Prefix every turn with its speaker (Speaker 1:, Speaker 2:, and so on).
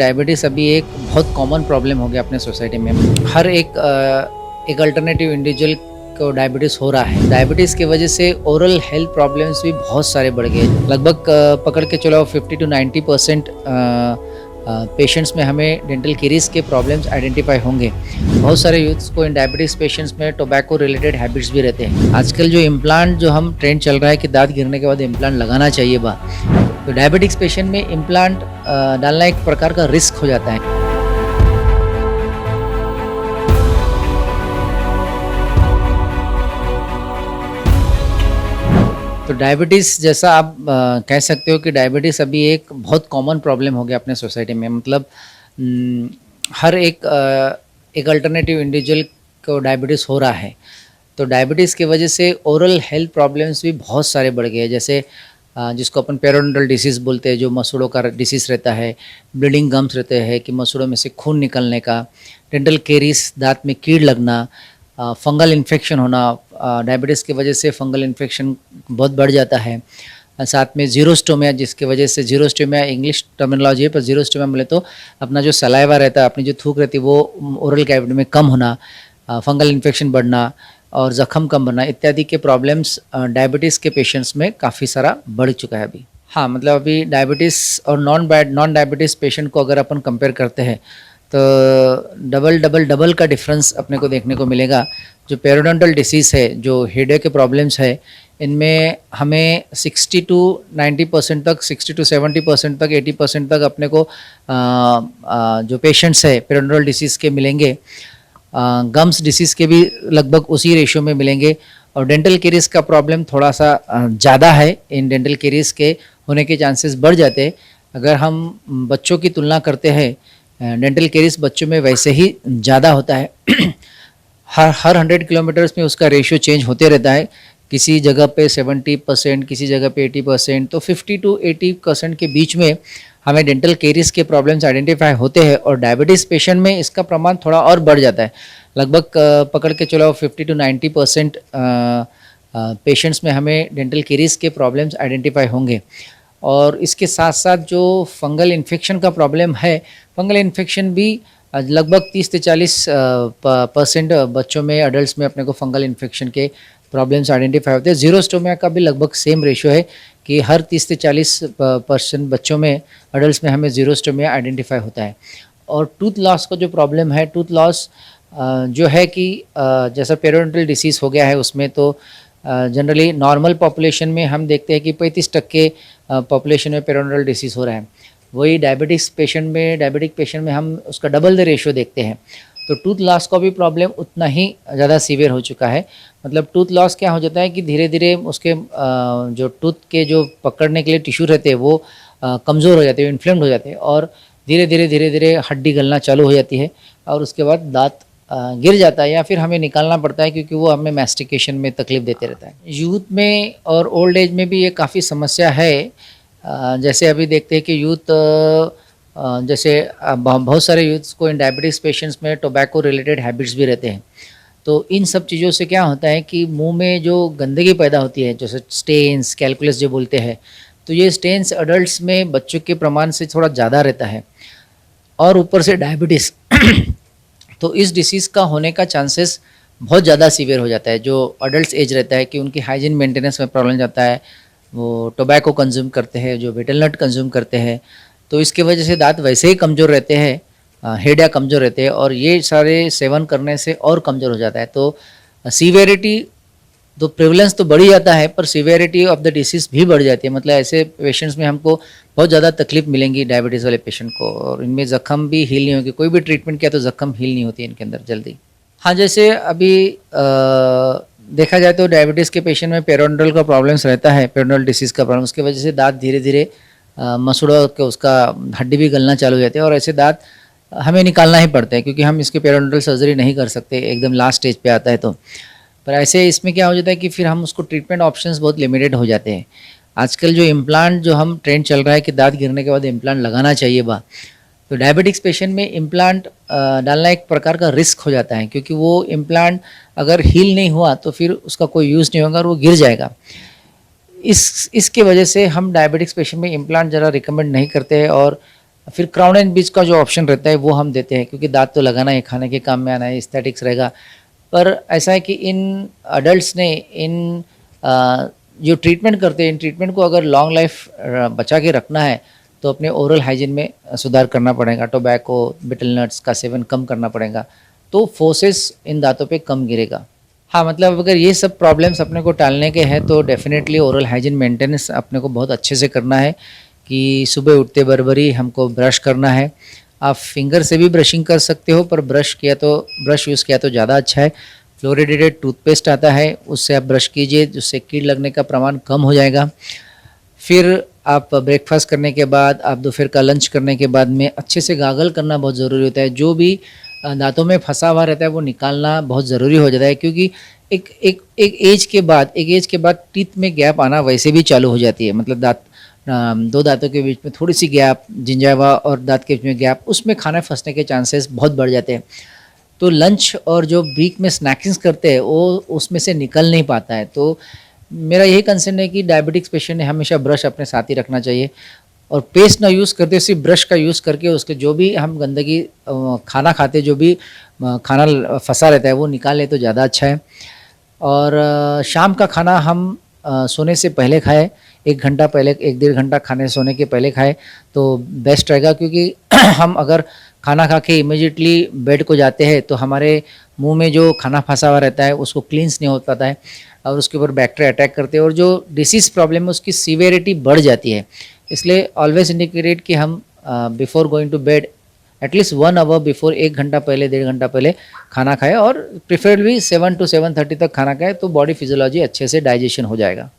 Speaker 1: Diabetes अभी एक बहुत कॉमन प्रॉब्लम हो गया अपने सोसाइटी में। हर एक अल्टरनेटिव इंडिविजुअल को डायबिटीज़ हो रहा है। डायबिटीज़ की वजह से ओरल हेल्थ प्रॉब्लम्स भी बहुत सारे बढ़ गए। लगभग पकड़ के चलो 50 to 90% पेशेंट्स में हमें डेंटल केरीज के प्रॉब्लम्स आइडेंटिफाई होंगे। बहुत सारे यूथ्स को इन डायबिटीज़ पेशेंट्स में टोबैको रिलेटेड हैबिट्स भी रहते हैं। आजकल जो इम्प्लांट जो हम ट्रेंड चल रहा है कि दांत गिरने के बाद इम्प्लांट लगाना चाहिए तो डायबिटिक्स पेशेंट में इम्प्लांट डालना एक प्रकार का रिस्क हो जाता है। तो डायबिटीज़ जैसा आप कह सकते हो कि डायबिटीज़ अभी एक बहुत कॉमन प्रॉब्लम हो गया अपने सोसाइटी में। मतलब हर एक अल्टरनेटिव इंडिविजुअल को डायबिटीज़ हो रहा है। तो डायबिटीज़ की वजह से ओरल हेल्थ प्रॉब्लम्स भी बहुत सारे बढ़ गए हैं। जैसे जिसको अपन पेरोडोंटल डिसीज़ बोलते हैं, जो मसूड़ों का डिसीज़ रहता है, ब्लीडिंग गम्स रहते हैं कि मसूड़ों में से खून निकलने का, डेंटल केरीज दांत में कीड़ लगना, फंगल इन्फेक्शन होना। डायबिटीज़ की वजह से फंगल इन्फेक्शन बहुत बढ़ जाता है। साथ में जीरोस्टोमिया, जिसकी वजह से जीरोस्टोमिया इंग्लिश टर्मिनोलॉजी है, पर जीरोस्टोमिया बोले तो अपना जो सलाइवा रहता है, अपनी जो थूक रहती है वो ओरल कैविटी में कम होना, फंगल इन्फेक्शन बढ़ना और ज़ख़म कम बनना इत्यादि के प्रॉब्लम्स डायबिटीज़ के पेशेंट्स में काफ़ी सारा बढ़ चुका है अभी। हाँ, मतलब अभी डायबिटीज़ और नॉन डायबिटीज़ पेशेंट को अगर अपन कंपेयर करते हैं तो डबल का डिफरेंस अपने को देखने को मिलेगा। जो पेरोडोंटल डिसीज़ है, जो हेडेक के प्रॉब्लम्स है, इनमें हमें 60 to 90% तक, 60 to 70% तक, 80% तक अपने को जो पेशेंट्स है पेरोडोंटल डिसीज़ के मिलेंगे। गम्स डिसीज़ के भी लगभग उसी रेशियो में मिलेंगे। और डेंटल केरीज का प्रॉब्लम थोड़ा सा ज़्यादा है। इन डेंटल केरीज के होने के चांसेस बढ़ जाते हैं। अगर हम बच्चों की तुलना करते हैं, डेंटल केरीज बच्चों में वैसे ही ज़्यादा होता है। हर 100 किलोमीटर्स में उसका रेशियो चेंज होते रहता है। किसी जगह पे 70%, किसी जगह पे 80%, तो 50 to 80% के बीच में हमें डेंटल केरीज के प्रॉब्लम्स आइडेंटिफाई होते हैं। और डायबिटीज़ पेशेंट में इसका प्रमाण थोड़ा और बढ़ जाता है। लगभग पकड़ के चलो 50 to 90% पेशेंट्स में हमें डेंटल केरीज के प्रॉब्लम्स आइडेंटिफाई होंगे। और इसके साथ साथ जो फंगल इन्फेक्शन का प्रॉब्लम है, फंगल इन्फेक्शन भी लगभग 30 से 40% बच्चों में, एडल्ट्स में अपने को फंगल इन्फेक्शन के प्रॉब्लम्स आइडेंटिफाई होते हैं। जीरोस्टोमिया का भी लगभग सेम रेशियो है कि हर 30 से 40% बच्चों में, एडल्ट्स में हमें जीरोस्टोमिया आइडेंटिफाई होता है। और टूथ लॉस का जो प्रॉब्लम है, टूथ लॉस जो है कि जैसा पेरोडोंटल डिसीज़ हो गया है, उसमें तो जनरली नॉर्मल पॉपुलेशन में हम देखते हैं कि 35% पॉपुलेशन में पेरोडोंटल डिसीज़ हो रहा है। वही डायबिटिक पेशेंट में हम उसका डबल द रेशियो देखते हैं। तो टूथ लॉस का भी प्रॉब्लम उतना ही ज़्यादा सीवियर हो चुका है। मतलब टूथ लॉस क्या हो जाता है कि धीरे धीरे उसके जो टूथ के जो पकड़ने के लिए टिश्यू रहते हैं वो कमज़ोर हो जाते हैं, इन्फ्लेम्ड हो जाते हैं और धीरे धीरे हड्डी गलना चालू हो जाती है और उसके बाद दांत गिर जाता है या फिर हमें निकालना पड़ता है, क्योंकि वो हमें मैस्टिकेशन में तकलीफ देते रहता है। यूथ में और ओल्ड एज में भी ये काफ़ी समस्या है। जैसे अभी देखते हैं कि यूथ जैसे बहुत सारे यूथ्स को इन डायबिटीज़ पेशेंट्स में टोबैको रिलेटेड हैबिट्स भी रहते हैं। तो इन सब चीज़ों से क्या होता है कि मुंह में जो गंदगी पैदा होती है, जैसे स्टेन्स, कैल्कुलस जो बोलते हैं, तो ये स्टेन्स एडल्ट्स में बच्चों के प्रमाण से थोड़ा ज़्यादा रहता है। और ऊपर से डायबिटीज़ तो इस डिसीज़ का होने का चांसेस बहुत ज़्यादा सीवियर हो जाता है। जो एडल्ट्स एज रहता है कि उनकी हाइजीन मेंटेनेंस में प्रॉब्लम जाता है, वो टोबैको कंज्यूम करते हैं, जो बेटल नट कंज्यूम करते हैं, तो इसकी वजह से दांत वैसे ही कमज़ोर रहते हैं, हेडिया कमज़ोर रहते हैं और ये सारे सेवन करने से और कमज़ोर हो जाता है। तो सीवियरिटी तो प्रिवलेंस तो बढ़ ही जाता है, पर सीवियरिटी ऑफ द डिसीज़ भी बढ़ जाती है। मतलब ऐसे पेशेंट्स में हमको बहुत ज़्यादा तकलीफ मिलेंगी डायबिटीज़ वाले पेशेंट को, और इनमें ज़ख़म भी हील नहीं होगी। कोई भी ट्रीटमेंट किया तो ज़ख़म हील नहीं होती इनके अंदर जल्दी। हाँ, जैसे अभी देखा जाए तो डायबिटीज़ के पेशेंट में पेरोडोंटल का प्रॉब्लम्स रहता है, पेरोडोंटल डिसीज़ का प्रॉब्लम, उसकी वजह से दांत धीरे धीरे मसूड़ा के उसका हड्डी भी गलना चालू हो जाती है और ऐसे दांत हमें निकालना ही पड़ता है, क्योंकि हम इसके पेरोडोंटल सर्जरी नहीं कर सकते, एकदम लास्ट स्टेज पे आता है। तो पर ऐसे इसमें क्या हो जाता है कि फिर हम उसको ट्रीटमेंट ऑप्शंस बहुत लिमिटेड हो जाते हैं। आजकल जो इम्प्लांट जो हम ट्रेंड चल रहा है कि दांत गिरने के बाद इम्प्लांट लगाना चाहिए तो डायबिटिक्स पेशेंट में इम्प्लांट डालना एक प्रकार का रिस्क हो जाता है, क्योंकि वो इम्प्लांट अगर हील नहीं हुआ तो फिर उसका कोई यूज़ नहीं होगा और वो गिर जाएगा। इसके वजह से हम डायबिटिक्स पेशेंट में इम्प्लांट ज़रा रिकमेंड नहीं करते हैं और फिर क्राउन एंड ब्रिज का जो ऑप्शन रहता है वो हम देते हैं, क्योंकि दांत तो लगाना है, खाने के काम में आना है, एस्थेटिक्स रहेगा। पर ऐसा है कि इन अडल्ट्स ने इन जो ट्रीटमेंट करते हैं, इन ट्रीटमेंट को अगर लॉन्ग लाइफ बचा के रखना है तो अपने ओरल हाइजीन में सुधार करना पड़ेगा। टोबैको, बिटल नट्स का सेवन कम करना पड़ेगा, तो फोर्सेस इन दांतों पे कम गिरेगा। हाँ, मतलब अगर ये सब प्रॉब्लम्स अपने को टालने के हैं तो डेफिनेटली ओरल हाइजीन मेंटेनेंस अपने को बहुत अच्छे से करना है। कि सुबह उठते बरबरी हमको ब्रश करना है। आप फिंगर से भी ब्रशिंग कर सकते हो, पर ब्रश यूज़ किया तो ज़्यादा अच्छा है। फ्लोरिडेटेड टूथपेस्ट आता है, उससे आप ब्रश कीजिए, जिससे कीड़ लगने का प्रमाण कम हो जाएगा। फिर आप ब्रेकफास्ट करने के बाद, आप दोपहर का लंच करने के बाद में अच्छे से गागल करना बहुत ज़रूरी होता है। जो भी दांतों में फंसा हुआ रहता है वो निकालना बहुत ज़रूरी हो जाता है, क्योंकि एक एज के बाद टीथ में गैप आना वैसे भी चालू हो जाती है। मतलब दो दांतों के बीच में थोड़ी सी गैप, जिंजावा और दांत के बीच में गैप, उसमें खाना फंसने के चांसेस बहुत बढ़ जाते हैं। तो लंच और जो बीच में स्नैकिंग्स करते हैं वो उसमें से निकल नहीं पाता है। तो मेरा यही कंसर्न है कि डायबिटिक्स पेशेंट ने हमेशा ब्रश अपने साथ ही रखना चाहिए, और पेस्ट ना यूज़ करते, सिर्फ ब्रश का यूज़ करके उसके जो भी हम गंदगी खाना खाते, जो भी खाना फंसा रहता है वो निकाल ले तो ज़्यादा अच्छा है। और शाम का खाना हम सोने से पहले खाएं, 1 घंटा पहले, 1-1.5 घंटा खाने सोने के पहले खाएं तो बेस्ट रहेगा। क्योंकि हम अगर खाना खा के इमीडिएटली बेड को जाते हैं तो हमारे मुंह में जो खाना फंसा हुआ रहता है उसको क्लींस नहीं हो पाता है, और उसके ऊपर बैक्टीरिया अटैक करते हैं, और जो डिसीज़ प्रॉब्लम है उसकी सीवियरिटी बढ़ जाती है। इसलिए ऑलवेज इंडिकेट कि हम बिफोर गोइंग टू बेड एटलीस्ट 1 आवर बिफोर, 1 घंटा पहले, 1.5 घंटा पहले खाना खाएं, और प्रेफरेबली 7 to 7:30 तक खाना खाएं, तो बॉडी फिजियोलॉजी अच्छे से डाइजेशन हो जाएगा।